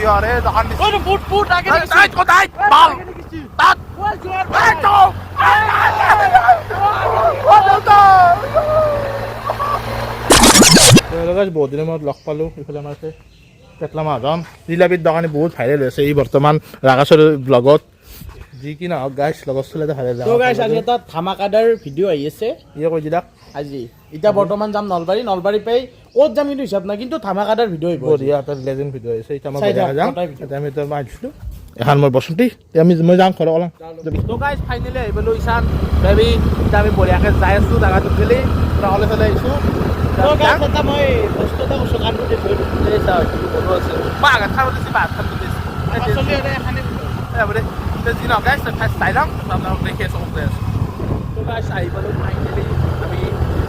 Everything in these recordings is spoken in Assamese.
জুনিয়ৰে দোকান দিছে ওই ফুট ফুট আগে তাই কোথায় বাল তাত ওই জোয়ার এই তো বহুত দিনৰ মূৰত লগ পালোঁ এইফালে আমাৰ আছে পেটলা মাহাজন জিলাপিৰ দোকানী বহুত ভাইৰেল হৈছে এই বৰ্তমান ৰাগাচৰ ব্লগত যি কি নহওক গাইছ লগত চলে ভাইৰেল তো গাইছ আজি এটা ধামাকাদাৰ ভিডিঅ' আহি আছে ইয়ে কৈ দিলাক আজি এতিয়া বৰ্তমান যাম নলবাৰী পাই ক'ত যাম কিন্তু হিচাপ নাই কিন্তু ধামাকাদাৰ ভিডিঅ' আহিব বঢ়িয়া এটা লেজেণ্ড ভিডিঅ' আহিছে এতিয়া মই বঢ়িয়াকৈ যাম এতিয়া আমি তো আহিছিলোঁ এখন মোৰ বসন্তী মই যাম ঘৰত ওলাম তো গাইছ ফাইনেলি আহি পালোঁ ঈশান বেবী এতিয়া আমি বঢ়িয়াকৈ যাই আছোঁ জাগাটোত গেলি পূৰা হ'লে চালে আহিছোঁ মই বস্তু এটা কৈছোঁ কামটো দেখোঁ মই আঘাত খাব দিছোঁ বা হাত খাব দিছোঁ যি নহওক গাইছ চাই লওঁ আপোনালোক দেখি আছোঁ গৈ আছোঁ তো গাইছ আহি পালোঁ ফাইনেলি আমি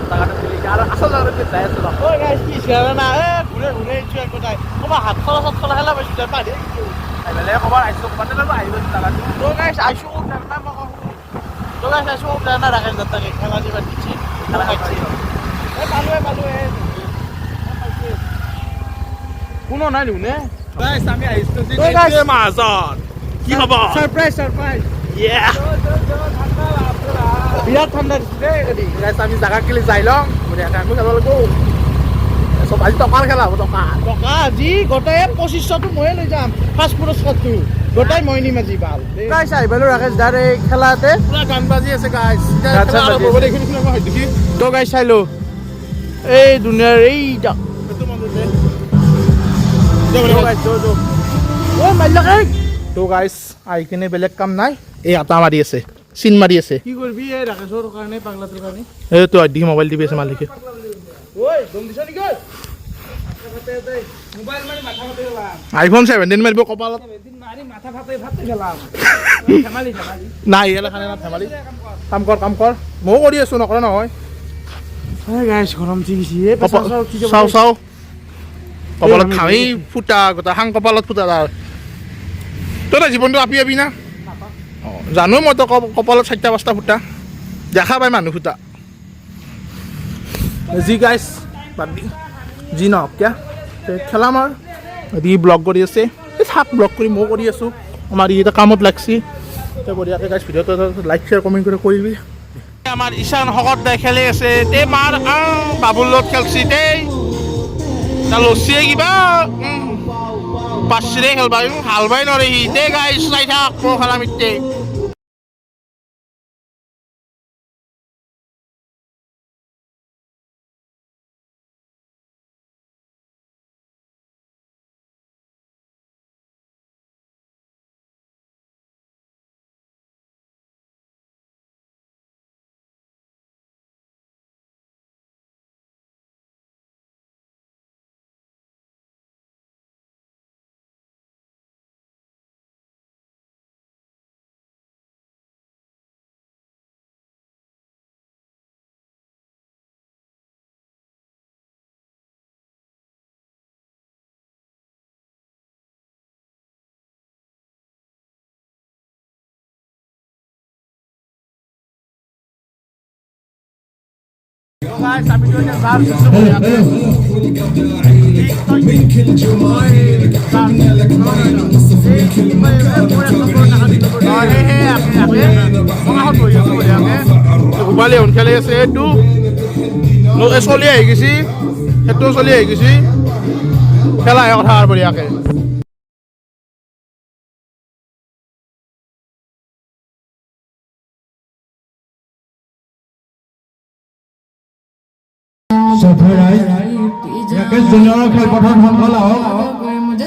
জাগাটোত গেলি আৰু আচল জাগাটোত যাই আছোঁ ঐ গাইছ কি চিঞৰা না ঘূৰে এইটো একো নাই ক'ৰবাত হাত খলা চাত খলা খেলা পাইছোঁ পাৰি বেলেগ ক'ৰবাত আহিছোঁ ক'ৰবাত আহিব জাগাটো তো গাইছ আইছোঁ না মই তো গাইছ আইছোঁ না ৰাখে যাত্ৰাকে খেলা দিবা দিছে খেলা খাইছে পালোঁ কোনো নাই নে গাইছ আমি আহিছোঁ মাহাজন কি হ'ব সারপ্রাইজ বিরাট ঠান্ডা দিছে গাইছ আমি জাগা গেলি যাই লওঁ বঢ়িয়াকৈ আমি যাব লাগিব চব আজি টকাৰ খেলা হ'ব টকা টকা আজি গোটাই 2500টো ময়ে লৈ যাম ফাৰ্ষ্ট পুৰস্কাৰটো গোটাই মই নিম আজি ভাল গাইছ আহিবালো ৰাকেশ দাৰ এই খেলাতে পুৰা গান বাজি আছে গাইছ তো গাইছ চাইলো এই দুনিয়াৰ এই তো গাইছ আহি কিনে বেলেগ কাম নাই এই আটা মাৰি আছে চিন মাৰি আছে কি কৰিবি এই ৰাকেশৰ কাৰণে পাগলাটোৰ কাৰণে এইটো আদি মোবাইল টিপি আছে মালিকে ওই দম দিছ নেকি মোবাইল মাৰি মাথা ফাটে গেলাম আইফোন 17 মাৰিব কপালত এদিন মাৰি মাথা ফাটে গেলাম ধেমালি নাই ইয়ালে খানে না ধেমালি কাম কৰ ময়ো কৰি আছোঁ নকৰা নহয় গাইছ গৰম ঠিকিছে চাও কপালত খাওঁই ফুটা গোটা হাং কপালত ফুটা তাৰ তই জীৱনটো আপি না অঁ জানো মই তো কপালত 4-5টা ফুটা দেখা পাই মানুহ ফুটা যি গাইছ বাদ দি যি নহওক কিয়া খেলাম আৰু দি ব্লগ কৰি আছে এই চাক ব্লগ কৰি ময়ো কৰি আছোঁ আমাৰ এটা কামত লাগছি তই বঢ়িয়াকৈ গাইছ ভিডিঅ'টো লাইক শ্বেয়াৰ কমেণ্ট কৰি কৰিবি আমাৰ ঈশান শকত দাই খেলি আছে তে মাৰ বাবুৰ লগত খেলছি দেই লচিয়ে কিবা পাঁচৰে খেলবা হালবাই নৰে সি দে গাইছ চাই থাক মোৰ খেলা মিটে guys, আমি তো যার কিছু বলি আছে من كل جماهيرك خلنا لك معنا نصفيك ঘুমালে সোন খেলি আছে এইটো চলি আহি গৈছি সেইটো চলি আহি গৈছি খেলাহে কথা আৰু বঢ়িয়াকে राकेश জুনিয়ৰৰ খেলপথাৰ সফল হওক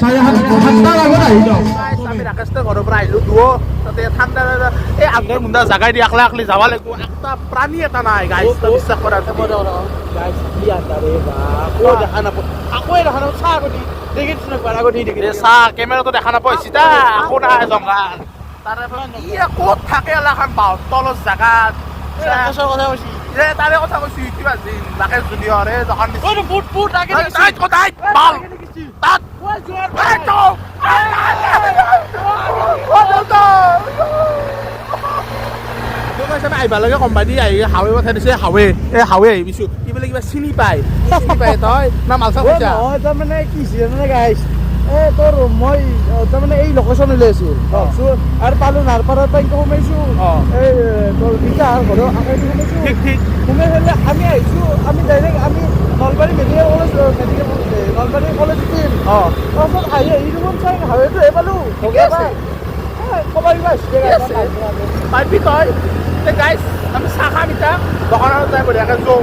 7:30 আগত আহি যাওক আমি ৰাকেশৰ ঘৰৰ পৰা আহিলোঁ দুও তাতে ঠাণ্ডা এই আন্ধাৰ মুণ্ডা জাগাই দি আকলা আকলি যাব লাগিব একটা প্ৰাণী এটা নাই গাইছ বিশ্বাস কৰা গাইছ কি আন্ধাৰে বা আকৌ দেখা নাপায় আকৌ দেখা নাপায় চাহ আগত দেখিছ না পাৰ আগত দেখি চাহ কেমেৰাটো দেখা নাপায় চিধা আকৌ নাই জংঘল তাৰে ক'ত থাকে এলাখন বাওঁ তলৰ জাগাত ৰাকেশৰ কথা কৈছি তাৰে কথা কৈছো কিবা ৰাকেশ জুনিয়ৰে দোকান দিছে ওই ফুট ফুট আগে কোথায় বাল তাত ওই জোয়ার আহিব লাগে কোম্পানী আহি হাৱে পঠাই দিছে হাৱে আহি পিছো কিবা কিবা চিনি পাই তই না মালচা পইচা তাৰমানে কি মানে গাইছ তোৰ মই লোকেশ্যন উলিয়াইছিল আৰু পালোঁ নাৰপাৰাৰ পৰা এনেকৈ সোমাইছোঁ এই তোৰ বিকাশ ঘৰৰ আশাইদি সোমাইছোঁ ঠিক ঠিক সোমাই পেলাই আমি আহিছোঁ আমি ডাইৰেক্ট আমি নলবাৰী মেডিকেল নলবাৰী কলেজ উঠিম তাৰপাছত আহি দেখোন চাই হাইৱেটো পালোঁ ঠিকে আছে। ক'বাৰ ঠিক আছে পাৰিবি তই গাইছ আমি চাহ খাম এতিয়া দোকানত যাই বঢ়িয়াকৈ যাওঁ